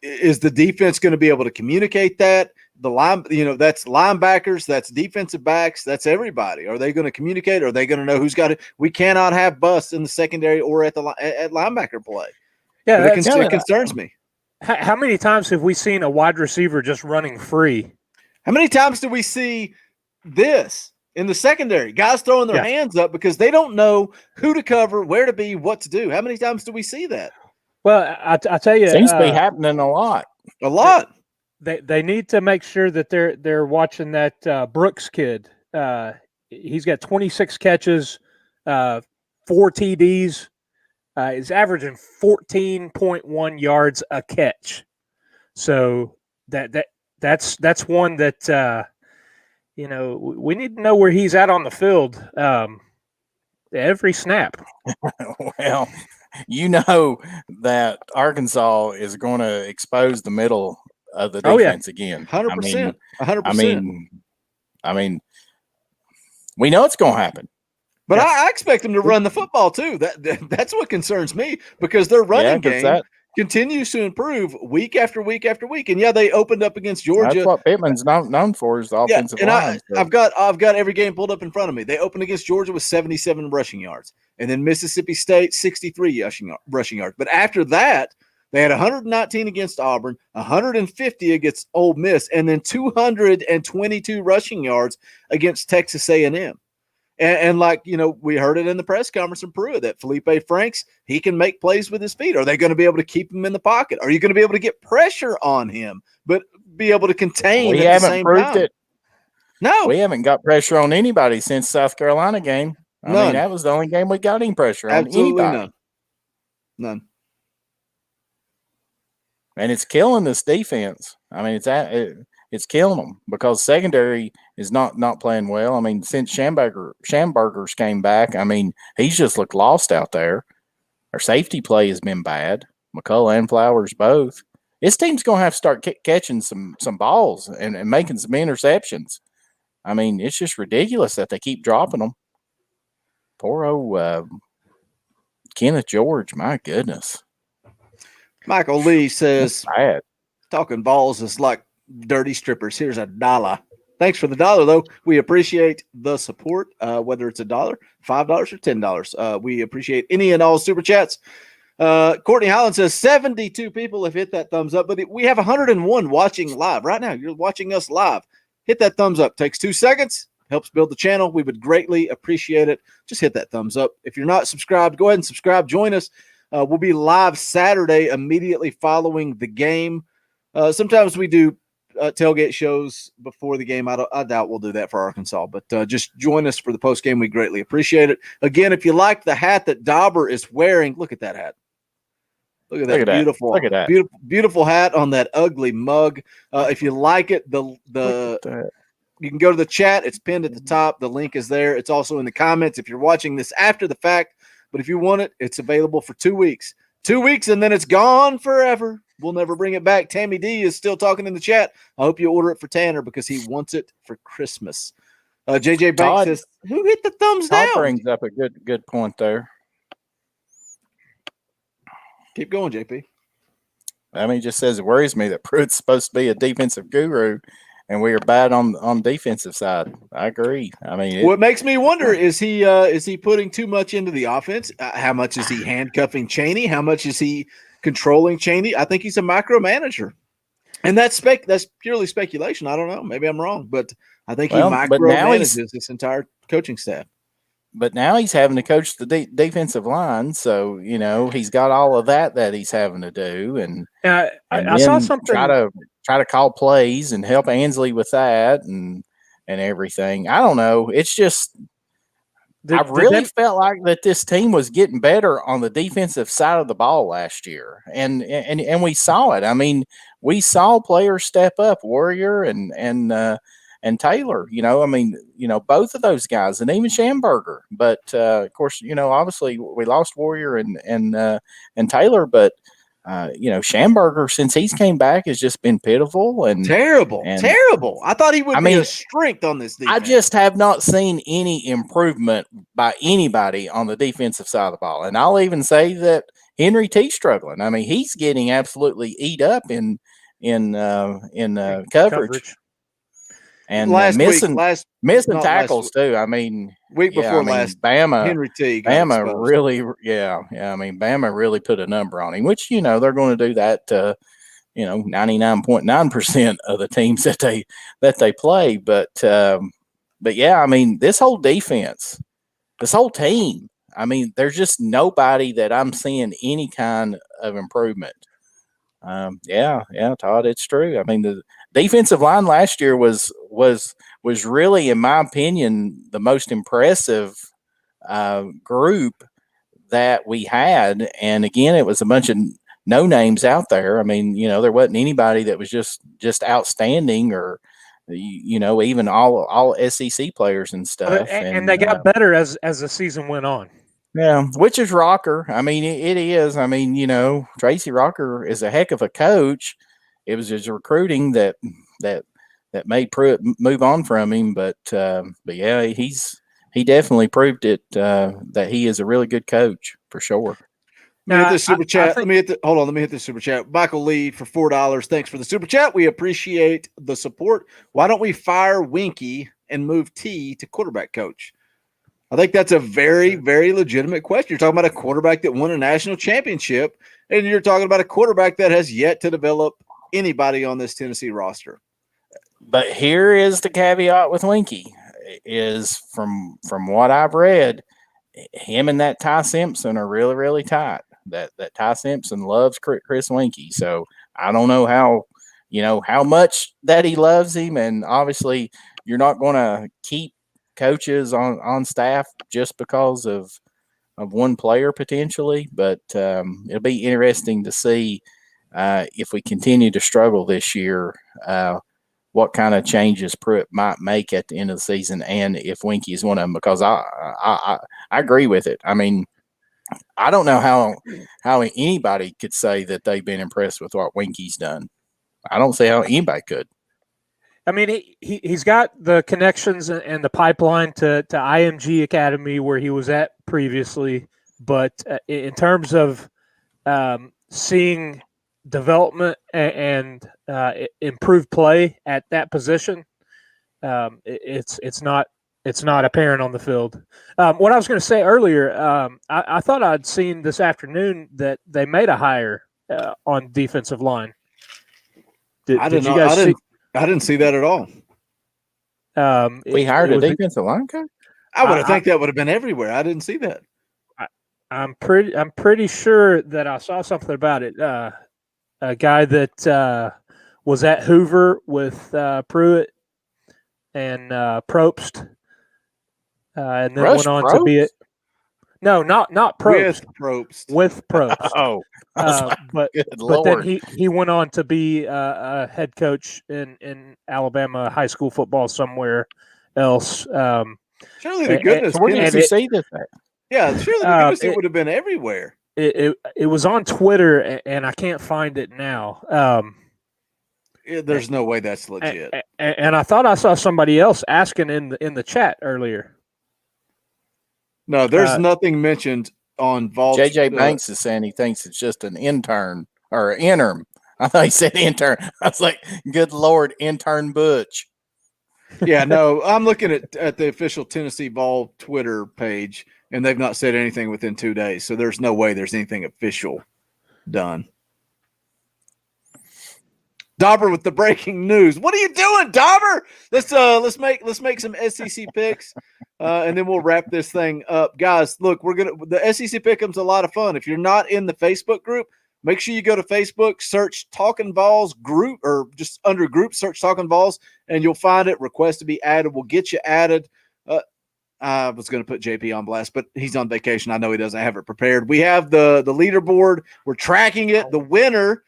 Is the defense going to be able to communicate that? That's linebackers, that's defensive backs, that's everybody. Are they going to communicate? Are they going to know who's got it? We cannot have busts in the secondary or at linebacker play. Yeah, it concerns me. How many times have we seen a wide receiver just running free? How many times do we see this in the secondary? Guys throwing their hands up because they don't know who to cover, where to be, what to do. How many times do we see that? Well, I tell you, seems to be happening a lot. A lot. They need to make sure that they're watching that Brooks kid. He's got 26 catches, 4 TDs. He's averaging 14.1 yards a catch. So that's one that we need to know where he's at on the field every snap. Well, that Arkansas is going to expose the middle of the defense again. 100%. 100%. I mean, we know it's going to happen. But I expect them to run the football too. That's what concerns me because their running game continues to improve week after week after week. And they opened up against Georgia. That's what Pittman's known for is the offensive line. I've got every game pulled up in front of me. They opened against Georgia with 77 rushing yards, and then Mississippi State 63 rushing yards. But after that, they had 119 against Auburn, 150 against Ole Miss, and then 222 rushing yards against Texas A&M. And we heard it in the press conference in Pruitt that Felipe Franks, he can make plays with his feet. Are they going to be able to keep him in the pocket? Are you going to be able to get pressure on him, but be able to contain at the same time? It. No. We haven't got pressure on anybody since South Carolina game. I mean, that was the only game we got any pressure on anybody. None. And it's killing this defense. I mean, it's killing them because secondary is not playing well. I mean, since Schamberger's came back, I mean, he's just looked lost out there. Our safety play has been bad. McCullough and Flowers both. This team's going to have to start catching some balls and making some interceptions. I mean, it's just ridiculous that they keep dropping them. Poor old Kenneth George, my goodness. Michael Lee says, Talkin VAWLS is like dirty strippers. Here's $1. Thanks for the $1, though. We appreciate the support, whether it's $1, $5, or $10. We appreciate any and all super chats. Courtney Holland says 72 people have hit that thumbs up, but we have 101 watching live right now. You're watching us live. Hit that thumbs up. Takes 2 seconds. Helps build the channel. We would greatly appreciate it. Just hit that thumbs up. If you're not subscribed, go ahead and subscribe. Join us. We'll be live Saturday immediately following the game. Sometimes we do tailgate shows before the game. I doubt we'll do that for Arkansas, but just join us for the post game. We greatly appreciate it. Again, if you like the hat that Dobber is wearing, look at that hat. Look at that beautiful, Look at that. beautiful hat on that ugly mug. If you like it, you can go to the chat. It's pinned at the top. The link is there. It's also in the comments if you're watching this after the fact. But if you want it, it's available for 2 weeks. 2 weeks, and then it's gone forever. We'll never bring it back. Tammy D is still talking in the chat. I hope you order it for Tanner because he wants it for Christmas. JJ Banks says, who hit the thumbs Todd down? brings up a good point there. Keep going, JP. I mean, it just says it worries me that Pruitt's supposed to be a defensive guru, and we are bad on the defensive side. I agree. I mean, what makes me wonder is he putting too much into the offense? How much is he handcuffing Chaney? How much is he controlling Chaney? I think he's a micromanager, and that's purely speculation. I don't know. Maybe I'm wrong, but I think he micromanages this entire coaching staff. But now he's having to coach the defensive line, so he's got all of that he's having to do, and I saw something. Try to call plays and help Ansley with that and everything. I don't know. It's just I really felt like that this team was getting better on the defensive side of the ball last year, and we saw it. I mean, we saw players step up, Warrior and Taylor, I mean, both of those guys, and even Schamberger. But of course, obviously we lost Warrior and Taylor, but Schamberger, since he's came back, has just been pitiful and terrible. I thought he would be a strength on this defense. I just have not seen any improvement by anybody on the defensive side of the ball, and I'll even say that Henry T's struggling. I mean, he's getting absolutely eat up in coverage. And missing tackles too. I mean, week before last, Bama, Henry T. Bama really, I mean, Bama really put a number on him, which they're going to do that to 99.9% of the teams that they play. But yeah, I mean, this whole defense, this whole team. I mean, there's just nobody that I'm seeing any kind of improvement. Yeah, Todd, it's true. I mean, the defensive line last year was really, in my opinion, the most impressive group that we had. And again, it was a bunch of no names out there. I mean, there wasn't anybody that was just outstanding, or even all SEC players and stuff. And they got better as the season went on. Yeah, which is Rocker. I mean, it is. I mean, Tracy Rocker is a heck of a coach. It was his recruiting that made Pruitt move on from him. But yeah, he definitely proved it that he is a really good coach for sure. Let me hit this super chat. Let me hit this super chat. Michael Lee for $4. Thanks for the super chat. We appreciate the support. Why don't we fire Winky and move T to quarterback coach? I think that's a very, very legitimate question. You're talking about a quarterback that won a national championship, and you're talking about a quarterback that has yet to develop anybody on this Tennessee roster. But here is the caveat with Winky, is from what I've read, him and that Ty Simpson are really, really tight. That Ty Simpson loves Chris Winky. So I don't know how much that he loves him, and obviously you're not going to keep coaches on staff just because of one player potentially, but it'll be interesting to see if we continue to struggle this year, what kind of changes Pruitt might make at the end of the season, and if Winky is one of them, because I agree with it. I mean, I don't know how anybody could say that they've been impressed with what Winky's done. I don't see how anybody could. I mean, he's got the connections and the pipeline to IMG Academy where he was at previously, but in terms of seeing development and improved play at that position, it's not it's not apparent on the field. What I was going to say earlier, I thought I'd seen this afternoon that they made a hire on defensive line. Did you guys see? I didn't see that at all. We hired a defensive line coach? I would have think that would have been everywhere. I didn't see that. I'm pretty sure that I saw something about it. A guy that was at Hoover with Pruitt and Probst, and then went on to be it. No, not Probst. With Probst. Oh, but then he went on to be a head coach in Alabama high school football somewhere else. Surely the goodness, where did you see this at? Yeah, surely the goodness, it would have been everywhere. It was on Twitter, and I can't find it now. There's no way that's legit. And I thought I saw somebody else asking in the chat earlier. No, there's nothing mentioned on Vols. JJ Banks is saying he thinks it's just an intern or interim. I thought he said intern. I was like, good Lord, intern Butch. Yeah, no, I'm looking at the official Tennessee Vol Twitter page, and they've not said anything within 2 days. So there's no way there's anything official done. Dobber with the breaking news. What are you doing, Dobber? Let's make some SEC picks, and then we'll wrap this thing up, guys. Look, the SEC pick'em's a lot of fun. If you're not in the Facebook group, make sure you go to Facebook, search Talkin VAWLS group, or just under group, search Talkin VAWLS, and you'll find it. Request to be added. We'll get you added. I was going to put JP on blast, but he's on vacation. I know he doesn't have it prepared. We have the leaderboard. We're tracking it. The winner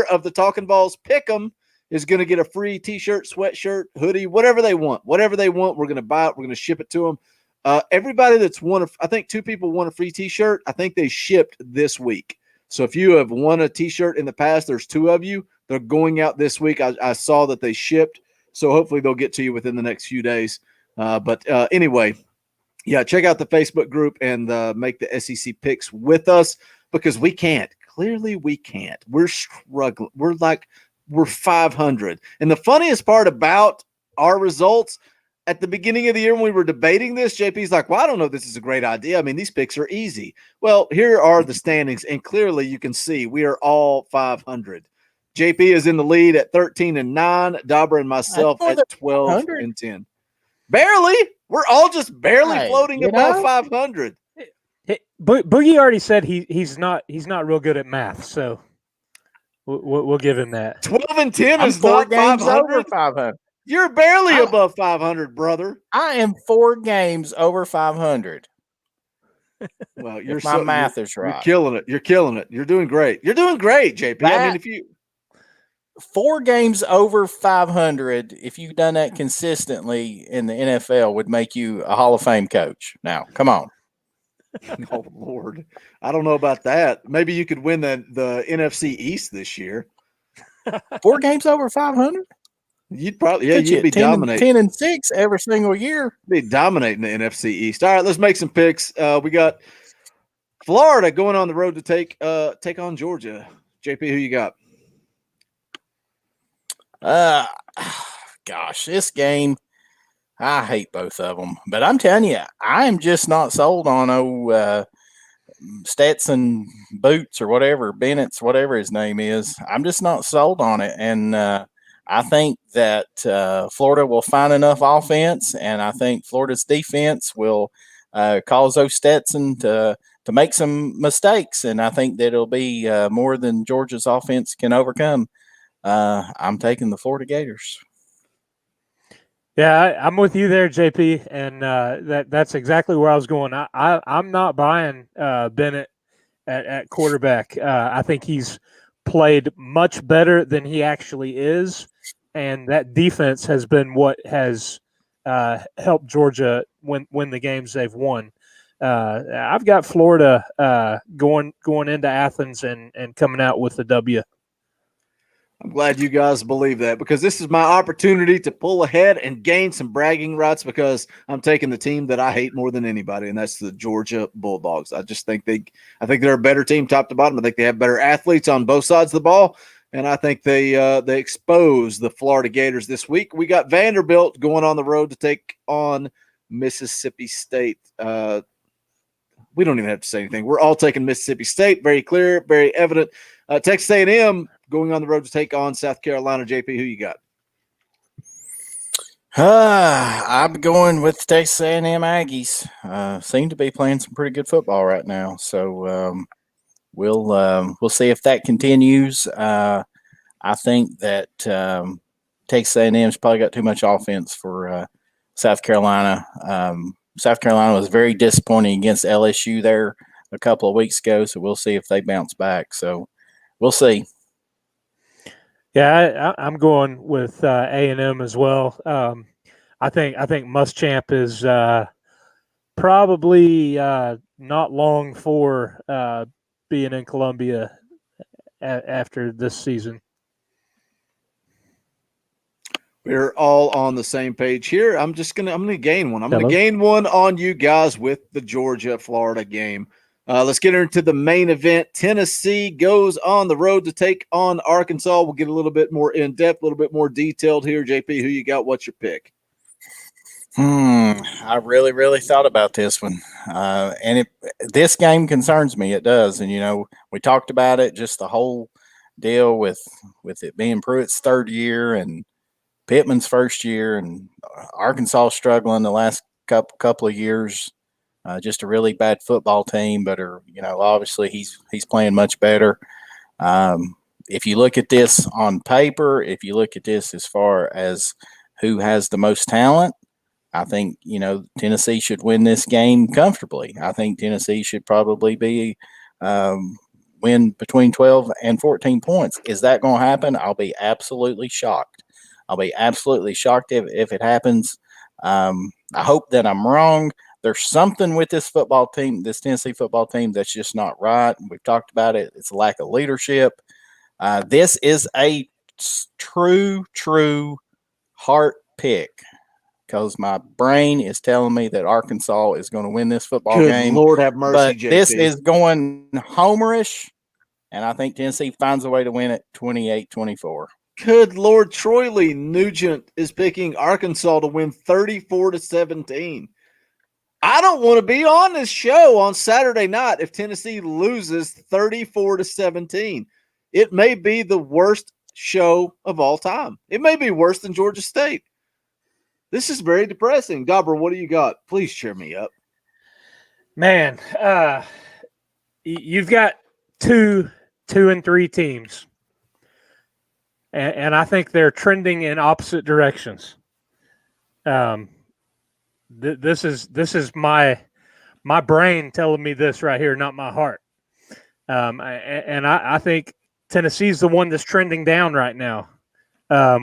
of the Talkin VAWLS Pick'em is going to get a free T-shirt, sweatshirt, hoodie, whatever they want. Whatever they want, we're going to buy it. We're going to ship it to them. Everybody that's won, I think 2 people won a free T-shirt. I think they shipped this week. So if you have won a T-shirt in the past, there's 2 of you. They're going out this week. I saw that they shipped. So hopefully they'll get to you within the next few days. But anyway, yeah, check out the Facebook group and make the SEC picks with us, because we can't. Clearly we can't. We're struggling. We're 500. And the funniest part about our results, at the beginning of the year when we were debating this, JP's like, well, I don't know if this is a great idea. I mean, these picks are easy. Well, here are the standings, and clearly you can see we are all 500. JP is in the lead at 13-9, Dobber and myself at 12-10. Barely. We're all just barely floating above 500. Boogie already said he's not real good at math, so we'll give him that. 12-10 is not 500. You're barely above 500, brother. I am 4 games over 500. Well, my math is right. You're killing it. You're killing it. You're doing great. You're doing great, JP. I mean, if you 4 games over 500, if you've done that consistently in the NFL, would make you a Hall of Fame coach. Now, come on. Oh Lord, I don't know about that. Maybe you could win the NFC East this year. 4 games over 500. You'd probably you'd be dominating 10-6 every single year. Be dominating the NFC East. All right, let's make some picks. We got Florida going on the road to take on Georgia. JP, who you got? Gosh, this game, I hate both of them, but I'm telling you, I'm just not sold on Stetson Boots or whatever, Bennett's, whatever his name is. I'm just not sold on it. And I think that Florida will find enough offense, and I think Florida's defense will cause those Stetson to make some mistakes. And I think that it'll be more than Georgia's offense can overcome. I'm taking the Florida Gators. Yeah, I'm with you there, JP, and that's exactly where I was going. I'm not buying Bennett at quarterback. I think he's played much better than he actually is, and that defense has been what has helped Georgia win the games they've won. I've got Florida going into Athens and coming out with the W. I'm glad you guys believe that, because this is my opportunity to pull ahead and gain some bragging rights, because I'm taking the team that I hate more than anybody, and that's the Georgia Bulldogs. I just think they're a better team top to bottom. I think they have better athletes on both sides of the ball, and I think they expose the Florida Gators this week. We got Vanderbilt going on the road to take on Mississippi State. We don't even have to say anything. We're all taking Mississippi State. Very clear, very evident. Texas A&M going on the road to take on South Carolina. JP, who you got? I'm going with the Texas A&M Aggies. Seem to be playing some pretty good football right now. So we'll see if that continues. I think that Texas A&M's probably got too much offense for South Carolina. South Carolina was very disappointing against LSU there a couple of weeks ago, so we'll see if they bounce back. So we'll see. Yeah, I'm going with A&M as well. I think Muschamp is probably not long for being in Columbia after this season. We're all on the same page here. I'm gonna gain one. I'm Hello? gonna gain one on you guys with the Georgia-Florida game. Let's get into the main event. Tennessee goes on the road to take on Arkansas. We'll get a little bit more in depth, a little bit more detailed here. JP, who you got? What's your pick? I really, really thought about this one, and this game concerns me. It does, and we talked about it, just the whole deal with it being Pruitt's third year and Pittman's first year, and Arkansas struggling the last couple of years. Just a really bad football team, but obviously he's playing much better. If you look at this on paper, if you look at this as far as who has the most talent, I think Tennessee should win this game comfortably. I think Tennessee should probably be win between 12 and 14 points. Is that going to happen? I'll be absolutely shocked. I'll be absolutely shocked if it happens. I hope that I'm wrong. There's something with this football team, this Tennessee football team, that's just not right. We've talked about it. It's a lack of leadership. This is a true heart pick because my brain is telling me that Arkansas is going to win this football game. Good Lord have mercy, but JP. This is going homerish, and I think Tennessee finds a way to win it 28-24. Good Lord, Troy Lee Nugent is picking Arkansas to win 34-17. I don't want to be on this show on Saturday night if Tennessee loses 34-17. It may be the worst show of all time. It may be worse than Georgia State. This is very depressing. Dobber, what do you got? Please cheer me up. Man, you've got two and three teams. And I think they're trending in opposite directions. This is my brain telling me this right here, not my heart. I think Tennessee's the one that's trending down right now.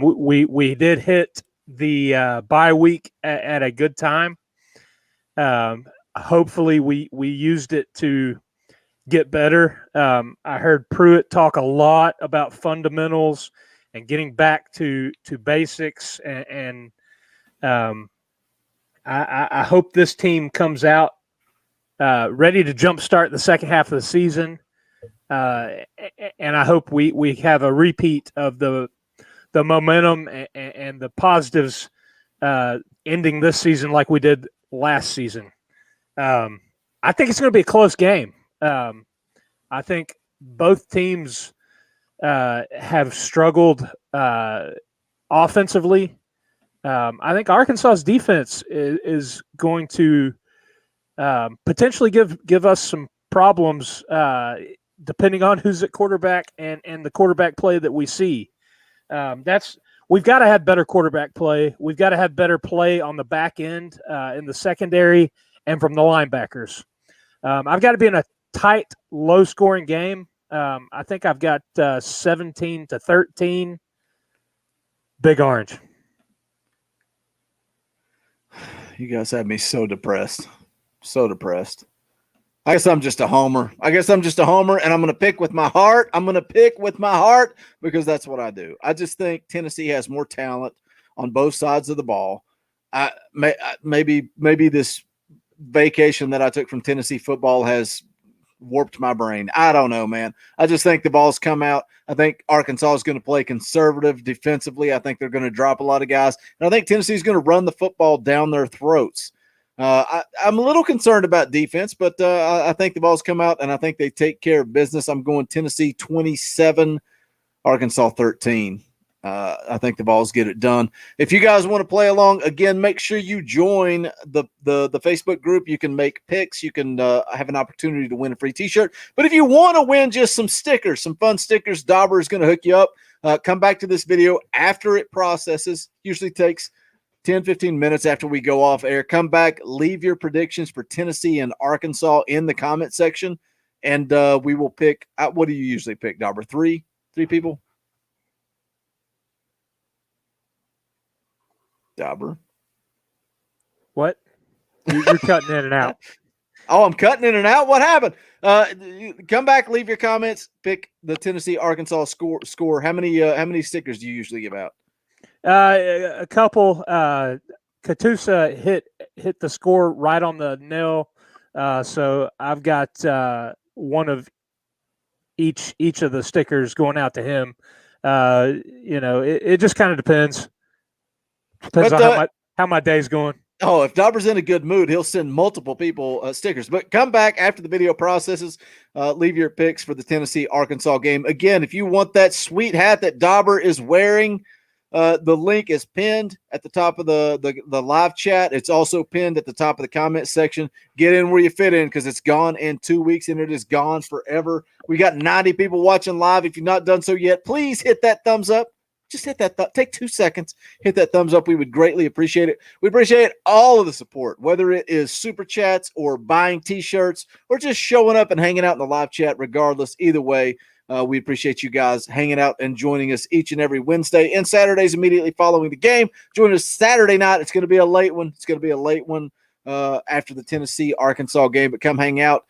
We did hit the bye week at a good time. Hopefully we used it to get better. I heard Pruitt talk a lot about fundamentals and getting back to basics, and I hope this team comes out ready to jumpstart the second half of the season, and I hope we have a repeat of the momentum and the positives ending this season like we did last season. I think it's going to be a close game. I think both teams have struggled offensively. I think Arkansas's defense is going to potentially give us some problems depending on who's at quarterback and the quarterback play that we see. We've got to have better quarterback play. We've got to have better play on the back end in the secondary and from the linebackers. I've got to be in a tight, low-scoring game. I think I've got 17-13. Big Orange. You guys have me so depressed. So depressed. I guess I'm just a homer. And I'm going to pick with my heart. Because that's what I do. I just think Tennessee has more talent on both sides of the ball. Maybe this vacation that I took from Tennessee football has warped my brain. I don't know, man. I just think the balls come out. I think Arkansas is going to play conservative defensively. I think they're going to drop a lot of guys. And I think Tennessee is going to run the football down their throats. I'm a little concerned about defense, but I think the Vols come out and I think they take care of business. I'm going Tennessee 27, Arkansas 13. I think the Vols get it done. If you guys want to play along, again, make sure you join the Facebook group. You can make picks. You can have an opportunity to win a free T-shirt. But if you want to win just some stickers, some fun stickers, Dobber is going to hook you up. Come back to this video after it processes. Usually takes 10, 15 minutes after we go off air. Come back, leave your predictions for Tennessee and Arkansas in the comment section, and we will pick. What do you usually pick, Dobber? Three people? Dobber. What? You're cutting in and out. Oh, I'm cutting in and out. What happened? Come back, leave your comments, pick the Tennessee Arkansas score. How many stickers do you usually give out? A couple. Katusa hit the score right on the nail. So I've got one of each of the stickers going out to him. It just kind of depends. Depends on how my day's going. Oh, if Dobber's in a good mood, he'll send multiple people stickers. But come back after the video processes. Leave your picks for the Tennessee-Arkansas game. Again, if you want that sweet hat that Dobber is wearing, the link is pinned at the top of the live chat. It's also pinned at the top of the comment section. Get in where you fit in because it's gone in 2 weeks, and it is gone forever. We got 90 people watching live. If you've not done so yet, please hit that thumbs up. Just hit that take 2 seconds, hit that thumbs up. We would greatly appreciate it. We appreciate all of the support, whether it is super chats or buying T-shirts or just showing up and hanging out in the live chat. Regardless, either way, we appreciate you guys hanging out and joining us each and every Wednesday and Saturdays immediately following the game. Join us Saturday night. It's going to be a late one. After the Tennessee-Arkansas game, but come hang out.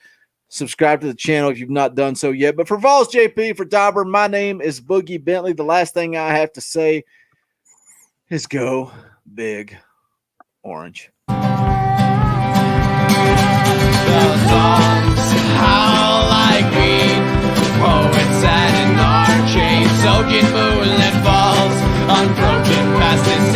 Subscribe to the channel if you've not done so yet. But for Vols JP, for Dobber, my name is Boogie Bentley. The last thing I have to say is go Big Orange. The songs howl like me, poets sat in our chains, soaking moonlit falls, unbroken past this